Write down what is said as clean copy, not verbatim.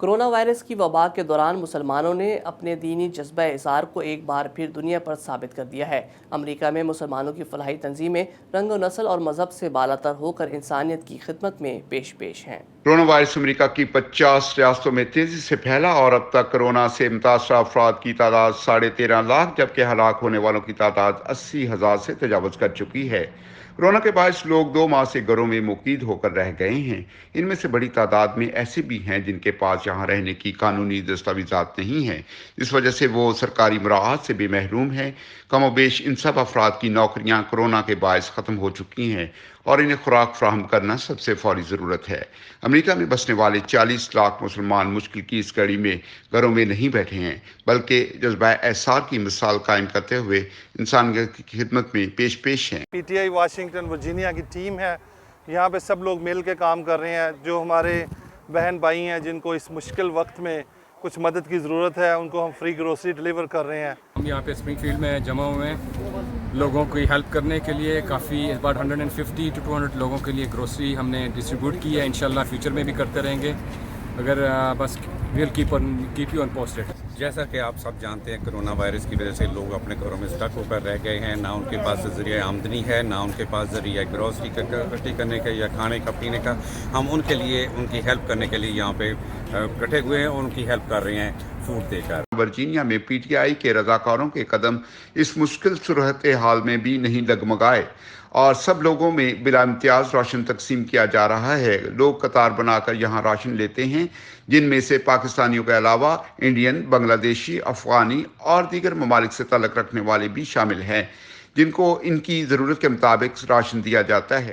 Corona virus کی وبا کے دوران مسلمانوں نے اپنے دینی جذبہ اظہار کو ایک بار پھر دنیا پر ثابت کر دیا ہے۔ امریکہ میں مسلمانوں کی فلاحی تنظیمیں رنگ و نسل اور مذہب سے بالاتر ہو کر انسانیت کی خدمت میں پیش ہیں۔ کورونا وائرس امریکہ کی 50 ریاستوں میں تیزی سے پھیلا اور اب تک کورونا سے متاثرہ افراد کی تعداد 13.5 لاکھ جبکہ ہلاک ہونے والوں کی تعداد 80,000 سے تجاوز کر چکی ہے۔ کورونا کے باعث لوگ 2 ماہ سے گھروں میں مقید ہو کر رہ گئے ہیں۔ ان میں سے بڑی تعداد میں ایسے بھی ہیں جن کے پاس یہاں رہنے کی قانونی دستاویزات نہیں ہیں، اس وجہ سے وہ سرکاری مراعات سے بھی محروم ہیں۔ کم و بیش ان سب افراد کی نوکریاں کورونا کے باعث ختم ہو چکی ہیں اور انہیں خوراک فراہم کرنا سب سے فوری ضرورت ہے۔ امریکہ میں بسنے والے 40 لاکھ مسلمان مشکل کی اس گھڑی میں گھروں میں نہیں بیٹھے ہیں بلکہ جذبہ احسار کی مثال قائم کرتے ہوئے انسانیت کی خدمت میں پیش ہیں۔ P T I Washington Virginia کی ٹیم ہے، یہاں پہ سب لوگ مل کے کام کر رہے ہیں۔ جو ہمارے بہن بھائی ہیں جن کو اس مشکل وقت میں کچھ مدد کی ضرورت ہے، ان کو ہم فری گروسری ڈیلیور کر رہے ہیں۔ ہم یہاں پہ اسپرنگ فیلڈ میں جمع ہوئے ہیں لوگوں کی ہیلپ کرنے کے لیے۔ کافی about 150 to 200 لوگوں کے لیے گروسری ہم نے ڈسٹریبیوٹ کی ہے۔ انشاءاللہ فیوچر میں بھی کرتے رہیں گے اگر بس well keep you on posted. جیسا کہ آپ سب جانتے ہیں، کرونا وائرس کی وجہ سے لوگ اپنے گھروں میں اسٹک ہو کر رہ گئے ہیں۔ نہ ان کے پاس ذریعہ آمدنی ہے، نہ ان کے پاس ذریعہ گروسری اکٹھی کرنے کا یا کھانے کا پینے کا۔ ہم ان کے لیے ان کی ہیلپ کرنے کے لیے یہاں پہ اکٹھے ہوئے ہیں اور ان کی ہیلپ کر رہے ہیں فوڈ دے کر۔ ورجینیا میں پی ٹی آئی کے رضاکاروں کے قدم اس مشکل صورتحال میں بھی نہیں ڈگمگائے اور سب لوگوں میں بلا امتیاز راشن تقسیم کیا جا رہا ہے۔ لوگ قطار بنا کر یہاں راشن لیتے ہیں، جن میں سے پاکستانیوں کے علاوہ انڈین، بنگلہ دیشی، افغانی اور دیگر ممالک سے تعلق رکھنے والے بھی شامل ہیں، جن کو ان کی ضرورت کے مطابق راشن دیا جاتا ہے۔